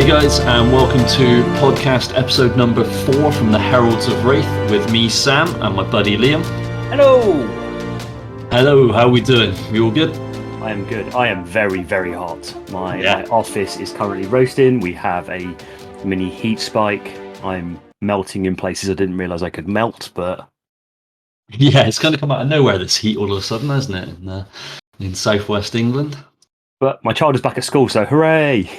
Hey guys, and welcome to podcast episode number 4 from the Heralds of Wraith with me, Sam, and my buddy Liam. Hello! Hello, how are we doing? You all good? I am good. I am very, very hot. My office is currently roasting. We have a mini heat spike. I'm melting in places I didn't realise I could melt, but... Yeah, it's kind of come out of nowhere, this heat, all of a sudden, hasn't it, in southwest England? But my child is back at school, so hooray!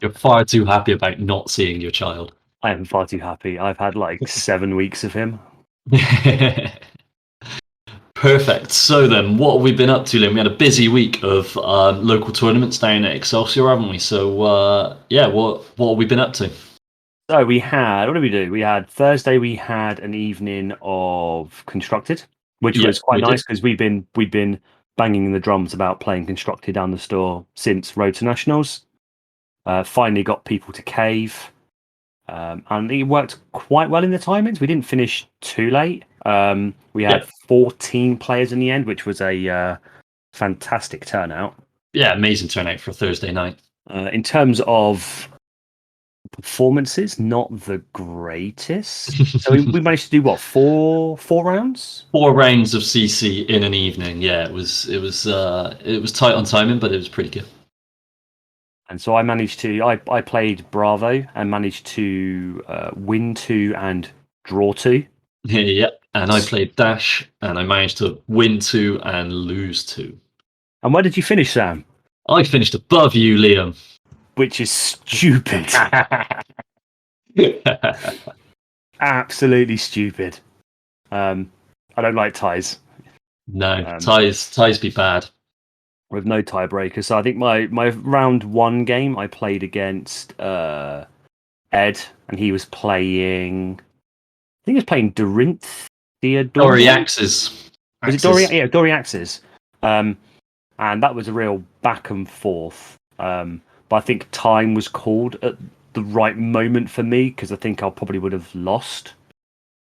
You're far too happy about not seeing your child. I am far too happy. I've had like 7 weeks of him. Perfect. So then, what have we been up to, Liam? We had a busy week of local tournaments down at Excelsior, haven't we? So, what have we been up to? So we had, what did we do? We had Thursday, we had an evening of Constructed, which was quite nice because we'd been banging the drums about playing Constructed down the store since Road to Nationals. Finally got people to cave, and it worked quite well in the timings. We didn't finish too late. We had 14 players in the end, which was a fantastic turnout. Yeah, amazing turnout for a Thursday night. In terms of performances, not the greatest. So we managed to do what, four rounds? 4 rounds of CC in an evening. Yeah, it was tight on timing, but it was pretty good. And so I managed to I played Bravo and managed to win 2 and draw 2. Yeah, and I played Dash and I managed to win 2 and lose 2. And where did you finish, Sam? I finished above you, Liam. Which is stupid. Absolutely stupid. I don't like ties. No, ties be bad. With no tiebreakers. So I think my round 1 game I played against Ed, and he was playing. I think he was playing Dorinth. Doriaxes. Was it Doriaxes? Yeah, Doriaxes. And that was a real back and forth. But I think time was called at the right moment for me because I think I probably would have lost.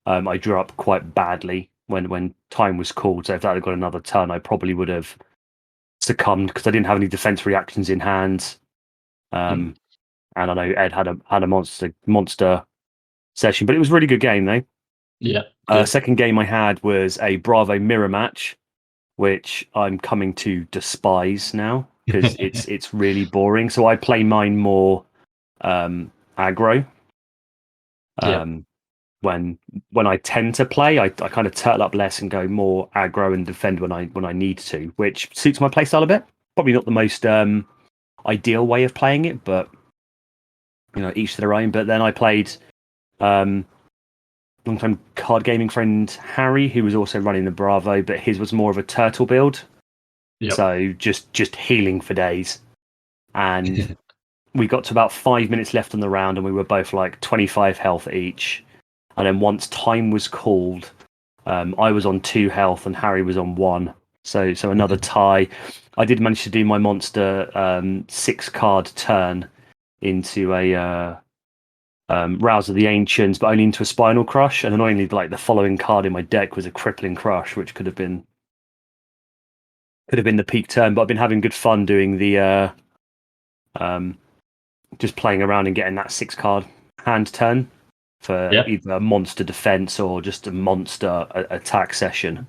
I drew up quite badly when time was called. So if that had got another turn, I probably would have succumbed because I didn't have any defense reactions in hand. And I know Ed had a monster session, but it was a really good game though. Yeah. Second game I had was a Bravo mirror match, which I'm coming to despise now because it's really boring. So I play mine more aggro. When I tend to play, I kind of turtle up less and go more aggro and defend when I need to, which suits my playstyle a bit. Probably not the most ideal way of playing it, but each to their own. But then I played long-time card gaming friend Harry, who was also running the Bravo, but his was more of a turtle build. Yep. So just healing for days. And we got to about 5 minutes left on the round, and we were both like 25 health each. And then once time was called, I was on 2 health and Harry was on 1. So another tie. I did manage to do my monster 6-card turn into a Rouse of the Ancients, but only into a Spinal Crush. And annoyingly, like the following card in my deck was a Crippling Crush, which could have been the peak turn. But I've been having good fun doing the just playing around and getting that 6-card hand turn for either a monster defense or just a monster attack session.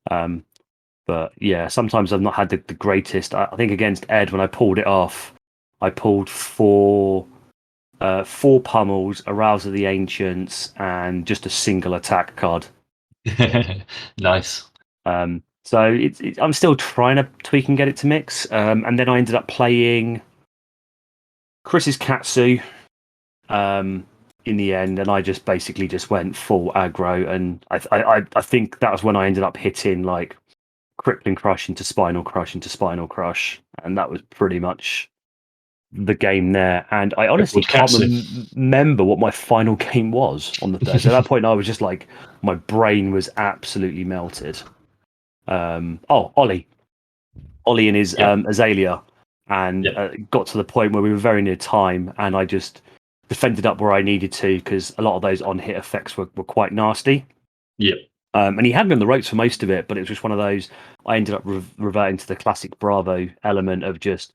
But yeah, sometimes I've not had the greatest. I think against Ed, when I pulled it off, I pulled 4 pummels, a Rouse of the Ancients, and just a single attack card. Nice. So I'm still trying to tweak and get it to mix. And then I ended up playing Chris's Katsu in the end, and I just basically went full aggro. And I think that was when I ended up hitting like Crippling Crush into Spinal Crush into Spinal Crush, and that was pretty much the game there. And I honestly can't remember what my final game was on the Thursday. At that point, I was just like, my brain was absolutely melted. Ollie and his Azalea, and got to the point where we were very near time, and I just defended up where I needed to because a lot of those on-hit effects were quite nasty. Yeah. And he had me on the ropes for most of it, but it was just one of those. I ended up reverting to the classic Bravo element of just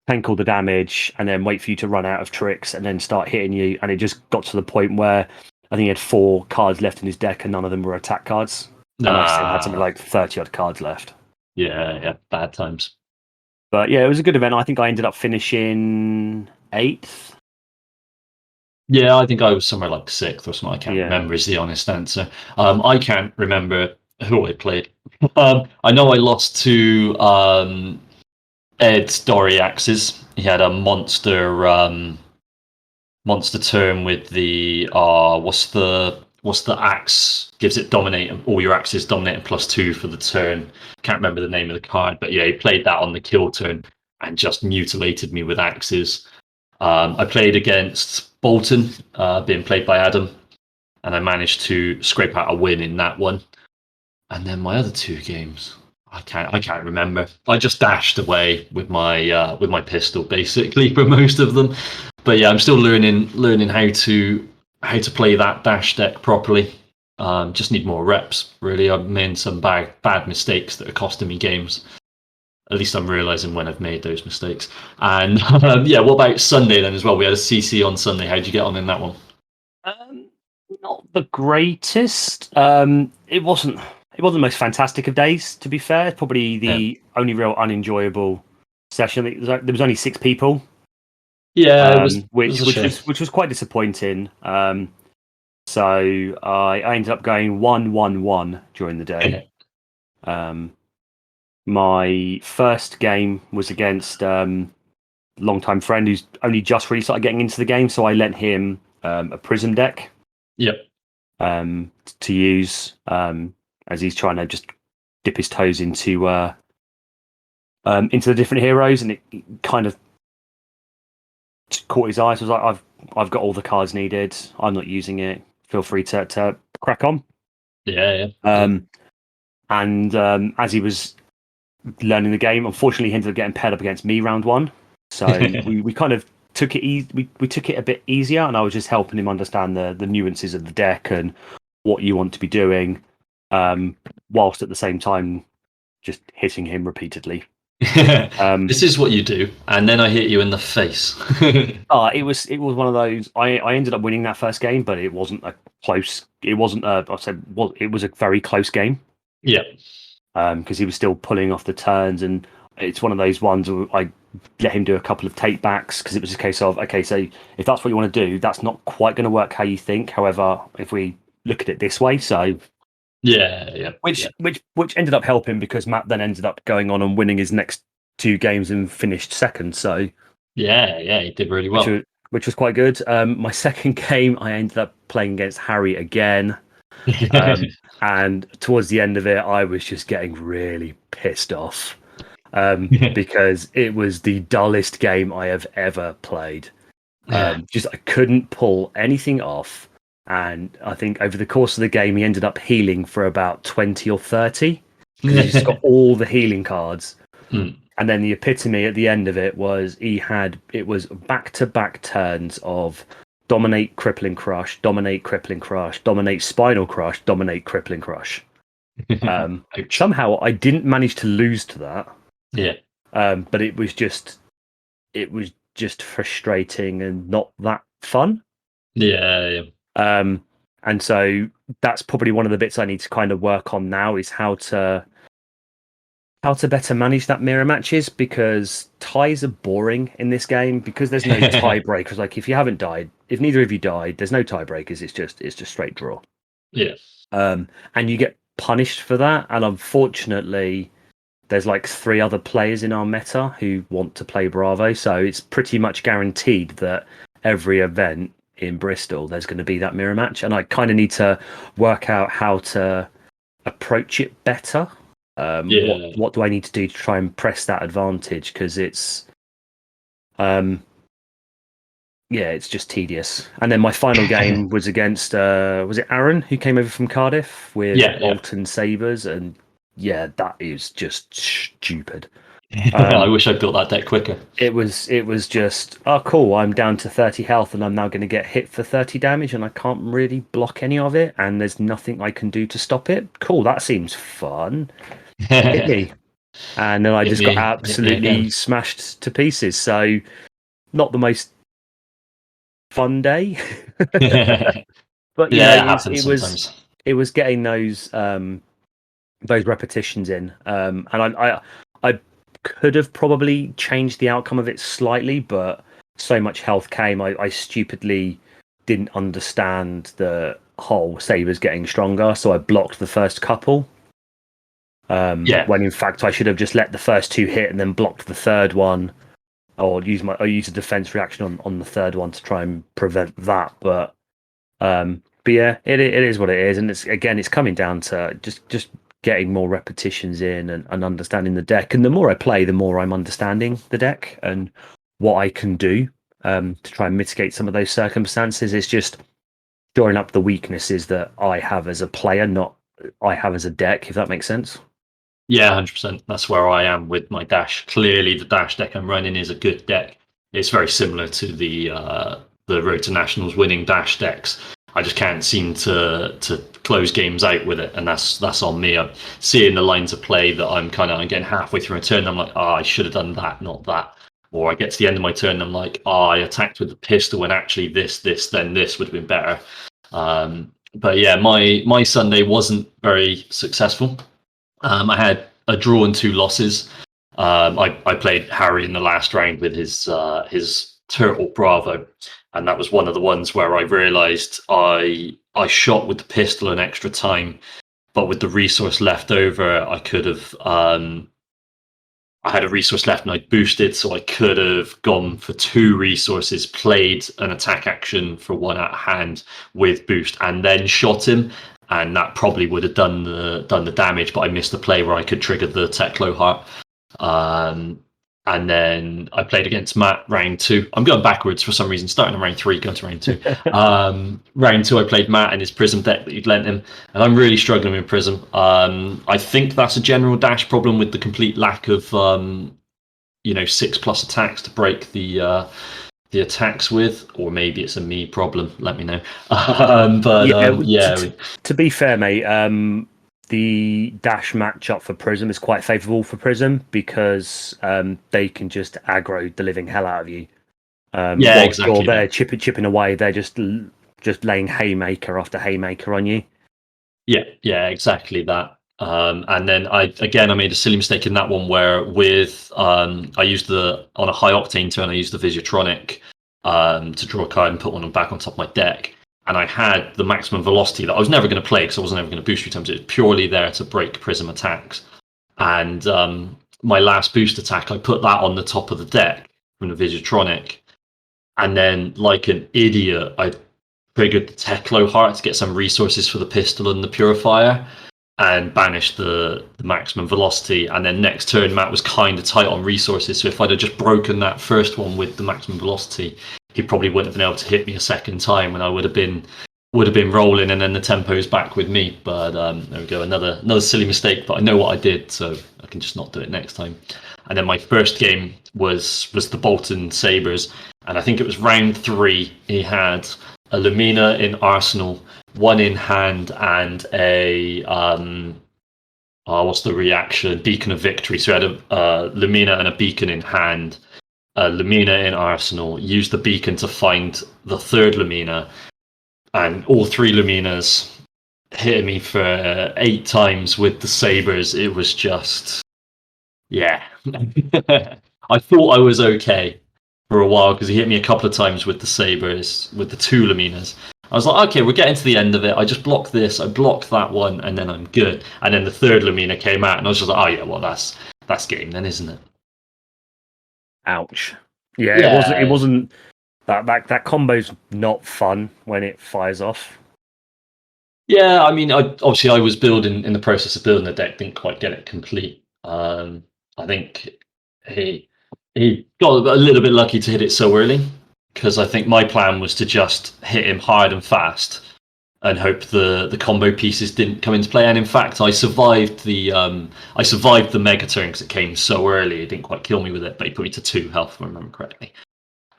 tank all the damage, and then wait for you to run out of tricks, and then start hitting you. And it just got to the point where I think he had 4 cards left in his deck, and none of them were attack cards. And I still had something like 30 odd cards left. Yeah, bad times. But yeah, it was a good event. I think I ended up finishing 8th. Yeah, I think I was somewhere like 6th or something. I can't remember is the honest answer. I can't remember who I played. I know I lost to Ed Doriax's. He had a monster turn with the what's the axe gives it dominate, all your axes dominate +2 for the turn. Can't remember the name of the card, but yeah, he played that on the kill turn and just mutilated me with axes. I played against Bolton, being played by Adam, and I managed to scrape out a win in that one. And then my other 2 games, I can't remember. I just dashed away with my pistol basically for most of them. But yeah, I'm still learning how to play that dash deck properly. Just need more reps. Really, I've made some bad mistakes that are costing me games. At least I'm realizing when I've made those mistakes. And yeah, what about Sunday then as well? We had a CC on Sunday. How'd you get on in that one? Not the greatest. It wasn't the most fantastic of days, to be fair. Probably the only real unenjoyable session. There was only 6 people. Yeah, which was quite disappointing. So I ended up going 1-1-1 during the day. My first game was against longtime friend who's only just really started getting into the game, so I lent him a Prism deck. Yep. To use as he's trying to just dip his toes into the different heroes, and it kind of caught his eye. So I was like, I've got all the cards needed. I'm not using it. Feel free to crack on. Yeah. And as he was learning the game, unfortunately, he ended up getting paired up against me round 1. So we kind of took it we took it a bit easier, and I was just helping him understand the nuances of the deck and what you want to be doing, whilst at the same time just hitting him repeatedly. This is what you do, and then I hit you in the face. It was one of those. I ended up winning that first game, but it wasn't a close. It wasn't it was a very close game. Yeah. Because he was still pulling off the turns, and it's one of those ones where I let him do a couple of take backs because it was a case of, okay, so if that's what you want to do, that's not quite going to work how you think. However, if we look at it this way, so yeah, which ended up helping because Matt then ended up going on and winning his next 2 games and finished second. So yeah, he did really well, which was quite good. My second game, I ended up playing against Harry again. And towards the end of it, I was just getting really pissed off because it was the dullest game I have ever played. Just I couldn't pull anything off, and I think over the course of the game, he ended up healing for about 20 or 30 because he just got all the healing cards. And then the epitome at the end of it was it was back-to-back turns of dominate, crippling crush, dominate, crippling crush, dominate, spinal crush, dominate, crippling crush. Somehow I didn't manage to lose to that. Yeah. But it was just frustrating and not that fun. Yeah. And so that's probably one of the bits I need to kind of work on now is how to better manage that mirror matches, because ties are boring in this game because there's no tiebreakers. Like if neither of you died, there's no tiebreakers. It's just straight draw. Yeah. And you get punished for that. And unfortunately, there's like 3 other players in our meta who want to play Bravo, so it's pretty much guaranteed that every event in Bristol there's going to be that mirror match, and I kind of need to work out how to approach it better. What do I need to do to try and press that advantage? Because it's just tedious. And then my final game was against was it Aaron, who came over from Cardiff with Bolton Sabres, and that is just stupid. I wish I'd built that deck quicker. It was just, oh cool, I'm down to 30 health and I'm now going to get hit for 30 damage and I can't really block any of it and there's nothing I can do to stop it. Cool, that seems fun. Hit me. And then I just got hit me absolutely again. smashed to pieces. So not the most fun day, but you know, Yeah, it it happens was sometimes. getting those repetitions in, and I could have probably changed the outcome of it slightly, but so much health came. I stupidly didn't understand the whole sabers getting stronger, so I blocked the first couple. Yeah, When in fact I should have just let the first two hit and then blocked the third one, or use a defense reaction on the third one to try and prevent that. But yeah, it is what it is, and it's coming down to just getting more repetitions in and understanding the deck. And the more I play, the more I'm understanding the deck and what I can do to try and mitigate some of those circumstances. It's just shoring up the weaknesses that I have as a player, not I have as a deck. If that makes sense. yeah, 100%. That's where I am with my dash. Clearly, the dash deck I'm running is a good deck. It's very similar to the Road to Nationals winning dash decks. I just can't seem to close games out with it, and that's on me. I'm seeing the lines of play that I'm getting halfway through a turn. I'm like, I should have done that, not that. Or I get to the end of my turn, and I'm like, I attacked with the pistol, when actually then this would have been better. But yeah, my Sunday wasn't very successful. I had a draw and two losses. I played Harry in the last round with his Turtle Bravo, and that was one of the ones where I realised I shot with the pistol an extra time, but with the resource left over, I could have. I had a resource left and I boosted, so I could have gone for two resources, played an attack action for one at hand with boost, and then shot him, and that probably would have done the damage. But I missed the play where I could trigger the Teklo Heart. And then I played against Matt round two. I'm going backwards for some reason, starting in round three, going to round two. Round two, I played Matt and his Prism deck that you'd lent him, and I'm really struggling with Prism. I think that's a general dash problem with the complete lack of 6+ attacks to break the attacks with, or maybe it's a me problem. Let me know. To be fair, mate, the dash matchup for Prism is quite favourable for Prism because they can just aggro the living hell out of you. Exactly. While they're chipping away, they're just laying haymaker after haymaker on you. Yeah, exactly that. And then I made a silly mistake in that one where I used on a high octane turn I used the Visitronic to draw a card and put one back on top of my deck. And I had the maximum velocity that I was never going to play because I wasn't ever going to boost 3 times. It was purely there to break Prism attacks. And my last boost attack, I put that on the top of the deck from the Visitronic. And then, like an idiot, I triggered the Teklo Heart to get some resources for the pistol and the Purifier and banished the maximum velocity. And then next turn, Matt was kind of tight on resources. So if I'd have just broken that first one with the maximum velocity, he probably wouldn't have been able to hit me a second time, and I would have been rolling, and then the tempo's back with me. But there we go, another silly mistake. But I know what I did, so I can just not do it next time. And then my first game was the Bolton Sabres, and I think it was round 3. He had a Lumina in Arsenal, one in hand, and a what's the reaction? Beacon of Victory. So he had a Lumina and a Beacon in hand. Lumina in Arsenal, used the beacon to find the third Lumina, and all 3 Luminas hit me for 8 times with the Sabres. It was just, yeah. I thought I was okay for a while because he hit me a couple of times with the Sabres, with the 2 Luminas. I was like, okay, we're getting to the end of it. I just blocked this, I blocked that one, and then I'm good. And then the third Lumina came out, and I was just like, oh yeah, well that's game then, isn't it? Ouch. Yeah. It wasn't that combo's not fun when it fires off. Yeah, I mean, I was building in the process of building the deck, didn't quite get it complete. I think he got a little bit lucky to hit it so early, because I think my plan was to just hit him hard and fast and hope the combo pieces didn't come into play. And in fact, I survived the mega turn because it came so early. It didn't quite kill me with it, but he put me to 2 health, if I remember correctly.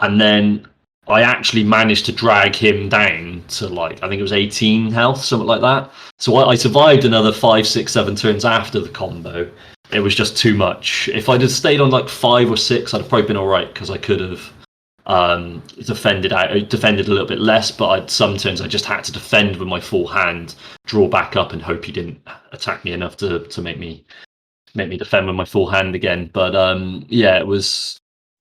And then I actually managed to drag him down to I think it was 18 health, something like that. So I survived another 5, 6, 7 turns after the combo. It was just too much. If I'd have stayed on 5 or 6, I'd have probably been all right because I could have defended a little bit less. But some turns I just had to defend with my full hand, draw back up, and hope he didn't attack me enough to make me defend with my full hand again. But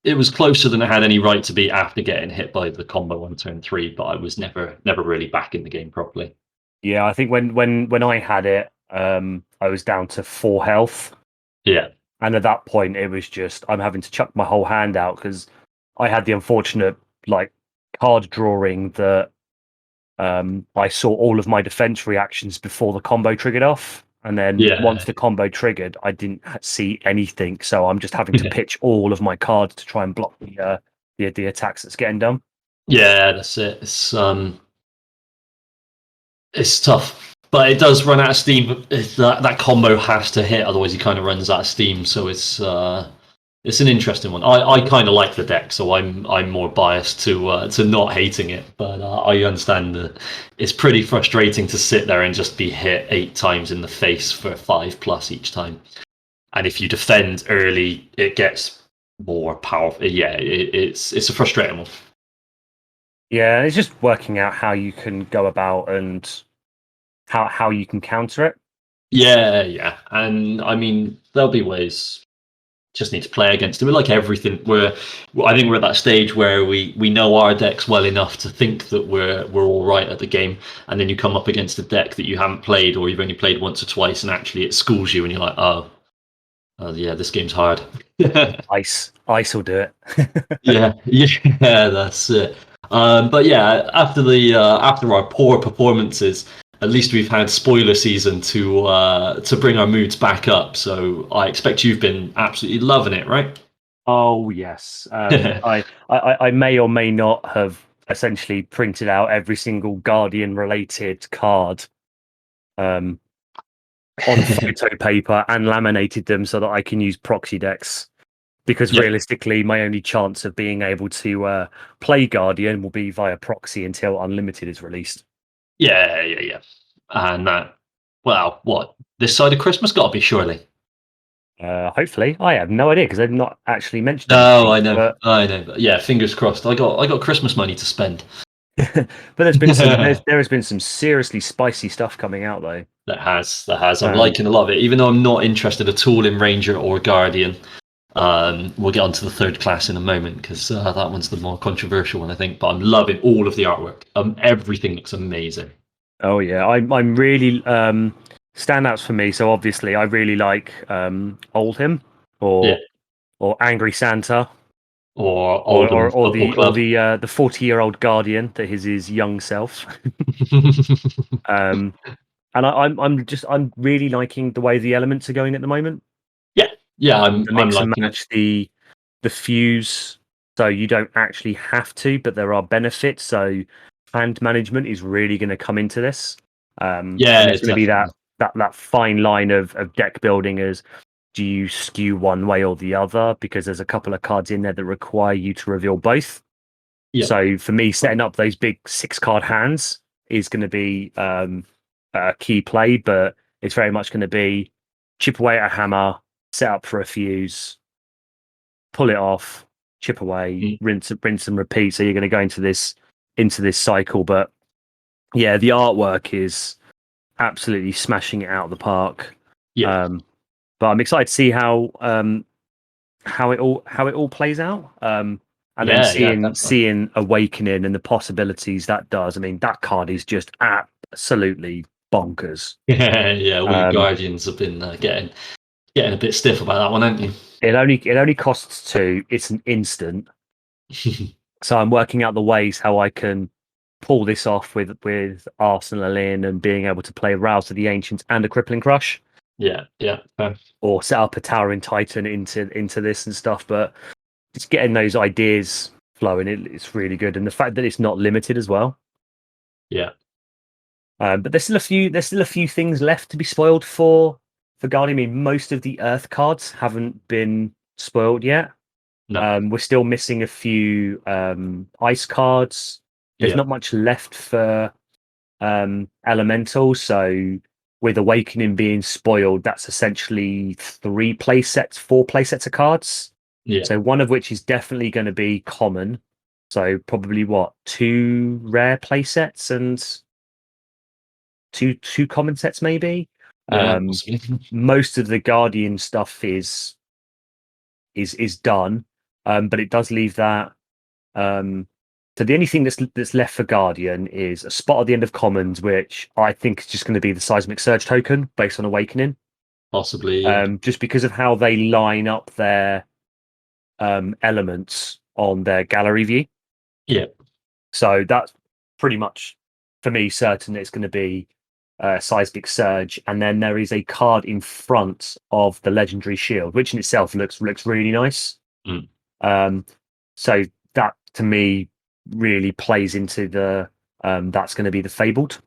it was closer than I had any right to be after getting hit by the combo on turn 3. But I was never really back in the game properly. Yeah, I think when I had it, I was down to 4 health. Yeah. And at that point, it was just I'm having to chuck my whole hand out because I had the unfortunate card drawing that I saw all of my defense reactions before the combo triggered off, and then once the combo triggered, I didn't see anything. So I'm just having to pitch all of my cards to try and block the attacks that's getting done. Yeah, that's it. It's tough. But it does run out of steam. That combo has to hit, otherwise he kind of runs out of steam. So it's an interesting one. I kind of like the deck, so I'm more biased to not hating it. But I understand that it's pretty frustrating to sit there and just be hit 8 times in the face for 5+ each time. And if you defend early, it gets more powerful. Yeah, it's a frustrating one. Yeah, it's just working out how you can go about and how you can counter it. Yeah, and I mean there'll be ways. Just need to play against it. We're like everything. I think we're at that stage where we know our decks well enough to think that we're all right at the game, and then you come up against a deck that you haven't played or you've only played once or twice, and actually it schools you, and you're like, oh yeah, this game's hard. Ice will do it. yeah, that's it. But yeah, after our poor performances, at least we've had spoiler season to bring our moods back up. So I expect you've been absolutely loving it, right? Oh yes. I may or may not have essentially printed out every single Guardian related card on photo paper and laminated them so that I can use proxy decks. Because realistically, my only chance of being able to play Guardian will be via proxy until Unlimited is released. Yeah. And what? This side of Christmas got to be, surely. Hopefully, I have no idea because they've not actually mentioned. No, I know. But yeah, fingers crossed. I got Christmas money to spend. But there's been there has been some seriously spicy stuff coming out though. That has. I'm liking a lot of it, even though I'm not interested at all in Ranger or Guardian. We'll get onto the third class in a moment because that one's the more controversial one, I think. But I'm loving all of the artwork. Everything looks amazing. Oh yeah, I'm really standouts for me. So obviously, I really like Oldhim or Angry Santa or the 40-year-old Guardian that is his young self. And I'm really liking the way the elements are going at the moment. I'm liking match the fuse, so you don't actually have to, but there are benefits. So hand management is really going to come into this. It's going to be that fine line of deck building as do you skew one way or the other, because there's a couple of cards in there that require you to reveal both. So for me, setting up those big 6-card hands is going to be a key play, but it's very much going to be chip away at a hammer, set up for a fuse, pull it off, chip away, rinse and repeat. So you're going to go into this cycle. But yeah, the artwork is absolutely smashing it out of the park. But I'm excited to see how it all plays out. And then seeing Awakening and the possibilities that does. I mean, that card is just absolutely bonkers. We Guardians have been getting a bit stiff about that one, haven't you? It only costs 2. It's an instant. So I'm working out the ways how I can pull this off with Arsenal in and being able to play Rouse to the Ancients and a Crippling Crush. Or set up a Towering Titan into this and stuff. But it's getting those ideas flowing. It's really good, and the fact that it's not limited as well. But there's still a few things left to be spoiled for Guardian. I mean, most of the Earth cards haven't been spoiled yet. No. We're still missing a few ice cards. There's Yeah. not much left for elemental. So with Awakening being spoiled, that's essentially 4 play sets of cards. Yeah. So one of which is definitely going to be common. So probably 2 rare play sets and two common sets maybe. Yeah. Possibly. Most of the Guardian stuff is done, but it does leave that. So the only thing that's left for Guardian is a spot at the end of commons, which I think is just going to be the Seismic Surge token based on Awakening. Possibly. Yeah. Just because of how they line up their elements on their gallery view. Yeah. So that's pretty much for me certain it's going to be Seismic Surge, and then there is a card in front of the Legendary Shield, which in itself looks really nice. So that to me really plays into the that's going to be the Fabled.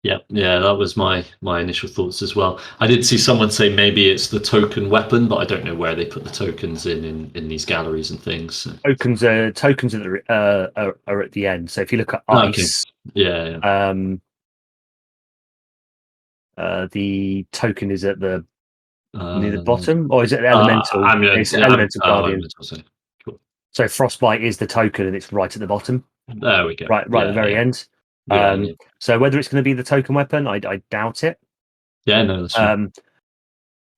Yeah, that was my initial thoughts as well. I did see someone say maybe it's the token weapon, but I don't know where they put the tokens in these galleries and things. So. Tokens are at the end. So if you look at ice, yeah. The token is at the near the bottom, or is it elemental? It's Yeah, elemental Guardian. Cool. So Frostbite is the token, and it's right at the bottom. There we go. Right at the very end. Yeah. So whether it's going to be the token weapon, I doubt it. Yeah, no, that's true.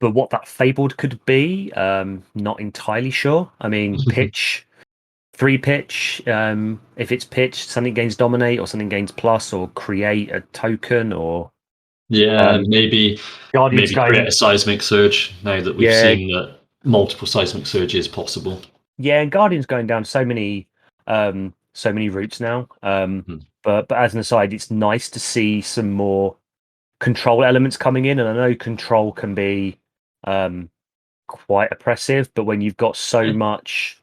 But what that Fabled could be, not entirely sure. I mean, pitch, 3 pitch. If it's pitch, something gains dominate, or something gains plus, or create a token, or maybe Guardian's create a Seismic Surge now that we've seen that multiple Seismic Surge is possible. Yeah, and Guardian's going down so many routes now. But as an aside, it's nice to see some more control elements coming in, and I know control can be quite oppressive, but when you've got so much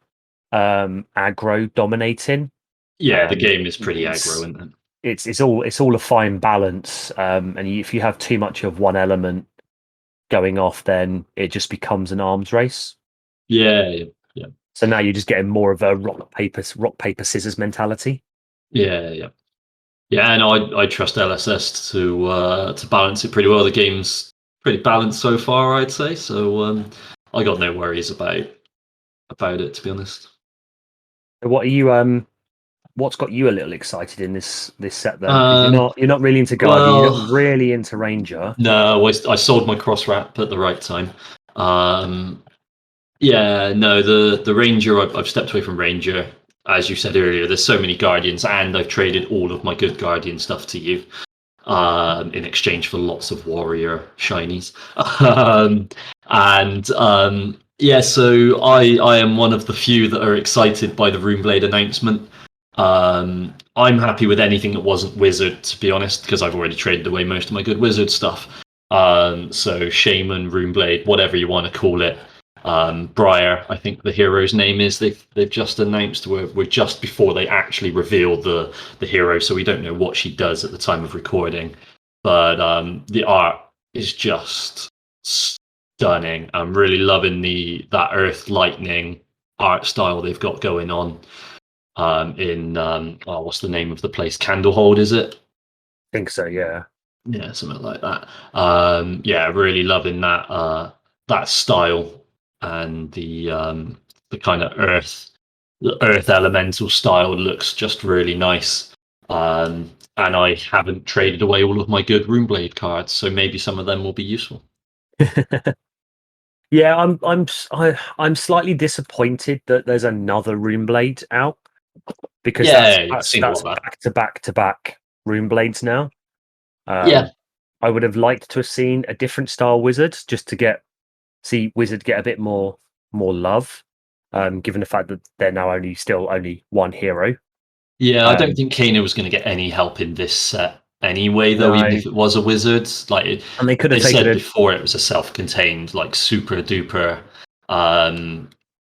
aggro dominating, the game is pretty aggro, isn't it? It's all a fine balance, and if you have too much of one element going off, then it just becomes an arms race. Yeah. So now you're just getting more of a rock paper scissors mentality. Yeah. And I trust LSS to balance it pretty well. The game's pretty balanced so far, I'd say. So I got no worries about it, to be honest. What are you what's got you a little excited in this set then? You're not really into Guardian, you're not really into Ranger. No, I sold my cross wrap at the right time. The Ranger, I've stepped away from Ranger. As you said earlier, there's so many Guardians, and I've traded all of my good Guardian stuff to you in exchange for lots of Warrior shinies. So I am one of the few that are excited by the Runeblade announcement. I'm happy with anything that wasn't Wizard, to be honest, because I've already traded away most of my good Wizard stuff. So Shaman, Runeblade, whatever you want to call it. Briar, I think the hero's name is. They've just announced we're just before they actually reveal the hero, so we don't know what she does at the time of recording. But the art is just stunning. I'm really loving that Earth Lightning art style they've got going on. What's the name of the place? Candlehold, is it? I think so, yeah. Yeah, something like that. Really loving that style. And the kind of earth elemental style looks just really nice. And I haven't traded away all of my good Runeblade cards, so maybe some of them will be useful. Yeah, I'm slightly disappointed that there's another Runeblade out, because that's back to back Runeblades now. I would have liked to have seen a different style Wizard, just to see Wizard get a bit more love, given the fact that they're now only one hero. Yeah, I don't think Kano was going to get any help in this set anyway, though. Even if it was a Wizard, and they could have said before it was a self-contained, super duper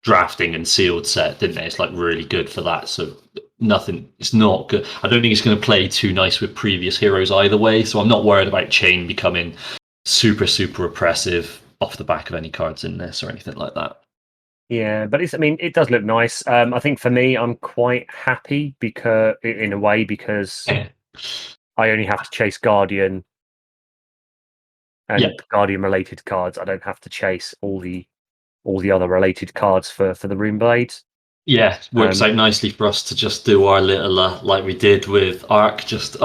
drafting and sealed set, didn't they? It's really good for that. So it's not good. I don't think it's going to play too nice with previous heroes either way. So I'm not worried about Chain becoming super oppressive off the back of any cards in this or anything like that. Yeah, but I mean, it does look nice. I think for me, I'm quite happy because, in a way, because I only have to chase Guardian Yeah, and Guardian related cards. I don't have to chase all the other related cards for the Rune Blades. yeah, works out nicely for us to just do our little like we did with Arc. Just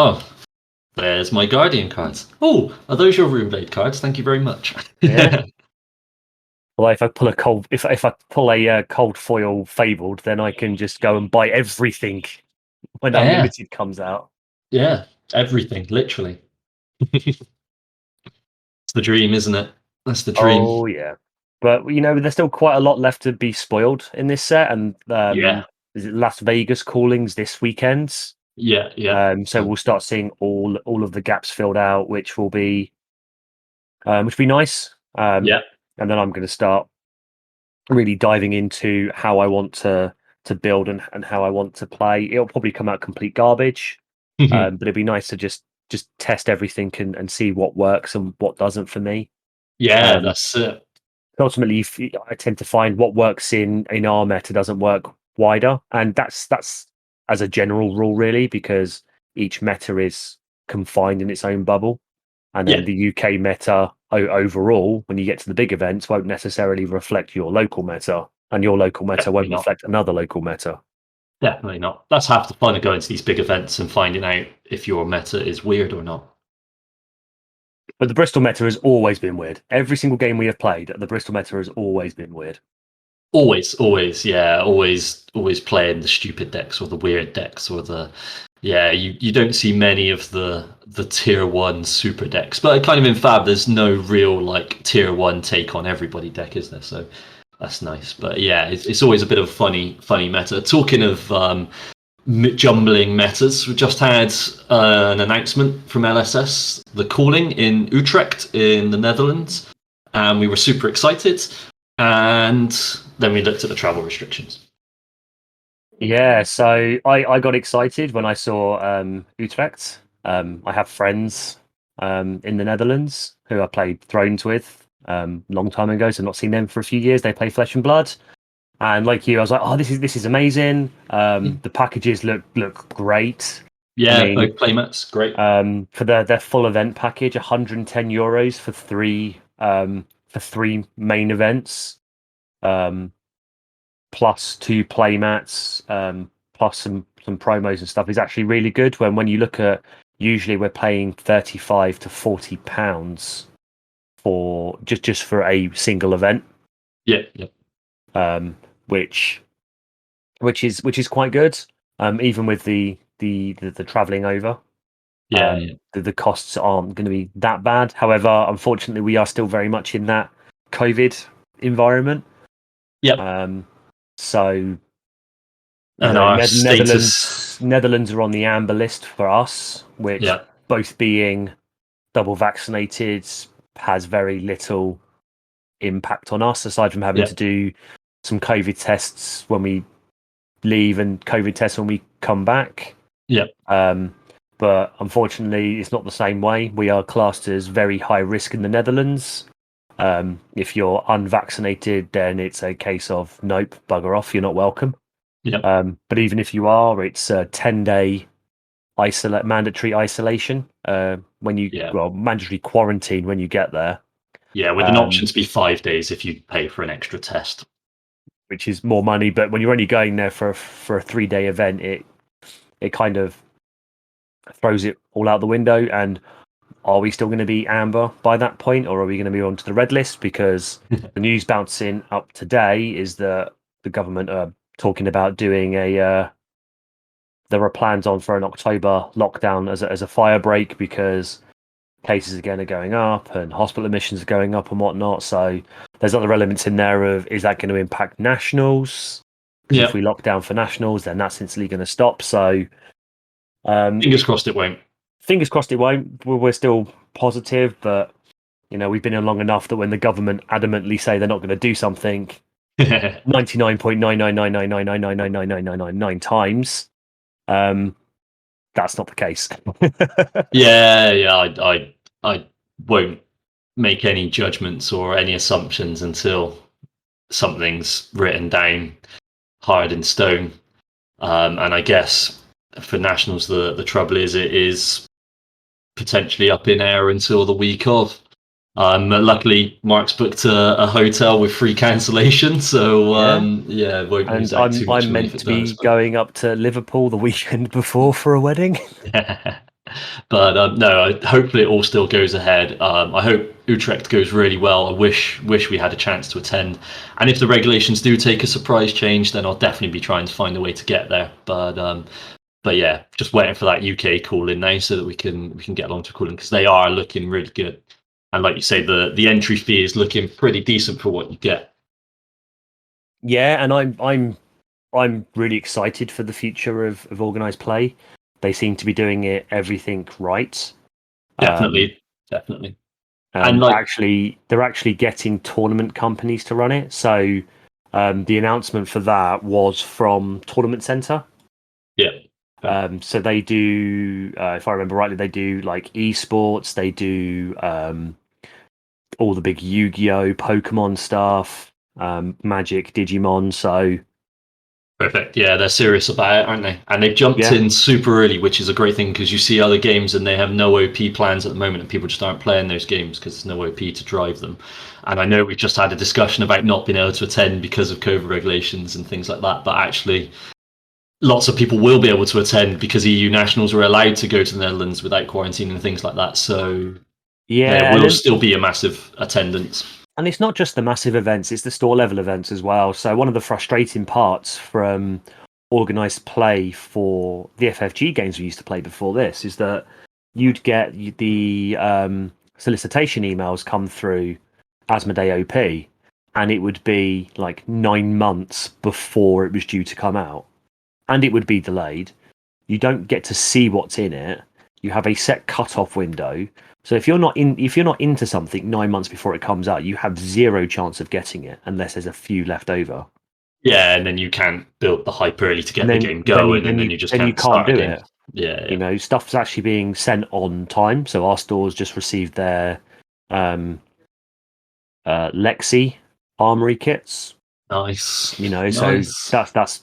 there's my Guardian cards. Oh, are those your Runeblade cards? Thank you very much. Yeah. Well, if I pull if I pull a cold foil Fabled, then I can just go and buy everything when Yeah, Unlimited comes out. yeah, everything, literally. It's the dream, isn't it? That's the dream. Oh yeah, but there's still quite a lot left to be spoiled in this set, and Yeah, is it Las Vegas callings this weekend? yeah, yeah, So we'll start seeing all of the gaps filled out, which will be nice. yeah. And then I'm going to start really diving into how I want to build and how I want to play. It'll probably come out complete garbage, but it'd be nice to just test everything and see what works and what doesn't for me. Yeah, Um, that's it. Ultimately, I tend to find what works in our meta doesn't work wider, and that's as a general rule really, because each meta is confined in its own bubble, and then Yeah, the UK meta overall, when you get to the big events, won't necessarily reflect your local meta, and your local meta definitely won't not. reflect another local meta. Definitely not. That's half the fun of going to these big events and finding out if your meta is weird or not. But the Bristol meta has always been weird. Every single game we have played, the Bristol meta has always been weird. Always, yeah, always playing the stupid decks or the weird decks or the yeah. You don't see many of the tier one super decks, but kind of in Fab, there's no real like tier one take on everybody deck, is there? So that's nice. But yeah, it's always a bit of a funny meta. Talking of jumbling metas, we just had an announcement from LSS, the calling in Utrecht in the Netherlands, and we were super excited. And then we looked at the travel restrictions. Yeah, so I got excited when I saw Utrecht. I have friends in the Netherlands who I played Thrones with long time ago, so I've not seen them for a few years. They play Flesh and Blood, and like you, I was like, oh, this is amazing. The packages look great. I Yeah, mean, both playmats, great. for their full event package, €110 for three main events. Plus two playmats, plus some promos and stuff is actually really good. When you look at, usually we're paying £35 to £40 for just for a single event, Yeah, yeah, which is quite good. Even with the traveling over, yeah, yeah. the costs aren't going to be that bad. However, unfortunately, we are still very much in that COVID environment. Yep. So And our status. Netherlands are on the amber list for us, which, Yeah, both being double vaccinated, has very little impact on us aside from having yeah, to do some COVID tests when we leave and COVID tests when we come back. yeah, But unfortunately, it's not the same way. We are classed as very high risk in the Netherlands. If you're unvaccinated, then it's a case of nope, bugger off, you're not welcome. yeah, But even if you are, it's a 10-day mandatory isolation when you yeah, mandatory quarantine when you get there, yeah. With an option to be 5 days if you pay for an extra test. which is more money. But when you're only going there for a 3-day event, it kind of throws it all out the window. And are we still going to be amber by that point, or are we going to be onto the red list? Because the news bouncing up today is that the government are talking about doing there are plans on for an October lockdown as a fire break, because cases again are going up and hospital admissions are going up and whatnot. So there's other elements in there of, is that going to impact nationals? Because if Yeah, we lock down for nationals, then that's instantly going to stop. So fingers crossed it won't. fingers crossed it won't. We're still positive, but we've been in long enough that when the government adamantly say they're not going to do something 99.99999999999 times, that's not the case. Yeah, yeah. I won't make any judgments or any assumptions until something's written down hard in stone. And I guess for nationals, the trouble is it is potentially up in air until the week of. Luckily, Mark's booked a hotel with free cancellation, so won't lose out too much I'm money meant if it to be does. going up to Liverpool the weekend before for a wedding. But no, hopefully it all still goes ahead. I hope Utrecht goes really well. I wish we had a chance to attend. And if the regulations do take a surprise change, then I'll definitely be trying to find a way to get there. But yeah, just waiting for that UK call in now so that we can get along to calling, because they are looking really good. And like you say, the entry fee is looking pretty decent for what you get. Yeah, and I'm really excited for the future of organised play. They seem to be doing everything right. Definitely. And they're actually getting tournament companies to run it. So the announcement for that was from Tournament Center. Yeah. So they do, if I remember rightly, they do like esports. They do all the big Yu-Gi-Oh, Pokemon stuff, Magic, Digimon. So Perfect. Yeah, they're serious about it, aren't they? And they've jumped in super early, which is a great thing, because you see other games and they have no OP plans at the moment, and people just aren't playing those games because there's no OP to drive them. And I know we just had a discussion about not being able to attend because of COVID regulations and things like that, but actually lots of people will be able to attend because EU nationals are allowed to go to the Netherlands without quarantine and things like that. So there will still be a massive attendance. And it's not just the massive events, it's the store level events as well. So one of the frustrating parts from organised play for the FFG games we used to play before this is that you'd get the solicitation emails come through Asmodee OP, and it would be like 9 months before it was due to come out. And it would be delayed. You don't get to see what's in it. You have a set cut-off window. So if you're not into something 9 months before it comes out, you have zero chance of getting it unless there's a few left over. Yeah, and then you can't build the hype early to get the game going, and then you just can't start do it. Yeah. You know, stuff's actually being sent on time. So our stores just received their Lexi Armory kits. Nice. You know, so that's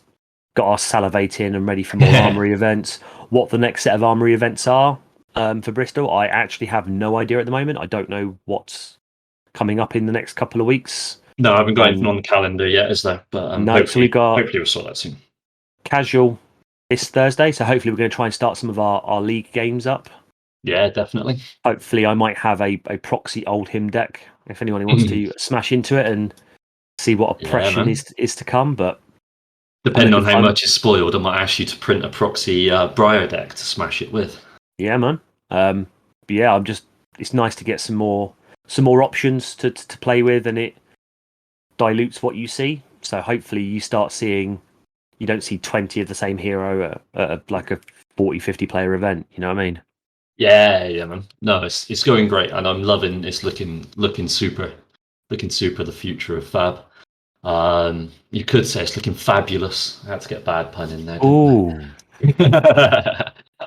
got us salivating and ready for more Armory events. What the next set of Armory events are for Bristol, I actually have no idea at the moment. I don't know what's coming up in the next couple of weeks. No, I haven't got anything on the calendar yet, is there? But hopefully we'll sort that soon. Casual this Thursday, so hopefully we're going to try and start some of our league games up. Yeah, definitely. Hopefully I might have a proxy old him deck if anyone wants to smash into it and see what oppression is to come. But depending on how much is spoiled, I might ask you to print a proxy Briar deck to smash it with. Yeah, man. But yeah, it's nice to get some more options to play with, and it dilutes what you see. So hopefully you don't see 20 of the same hero at like a 40-50 player event. You know what I mean? Yeah, man. No, it's going great, and I'm loving. It's looking super, the future of Fab. You could say it's looking fabulous. I had to get a bad pun in there. Ooh.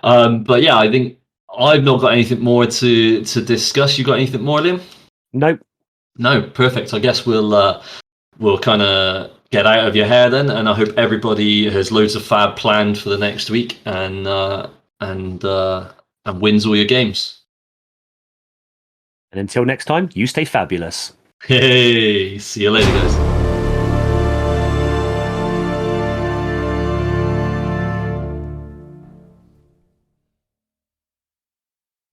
But yeah, I think I've not got anything more to discuss. You got anything more, Liam? Nope. No, perfect. I guess we'll kind of get out of your hair then, and I hope everybody has loads of Fab planned for the next week and wins all your games. And until next time, you stay fabulous. Hey, see you later, guys.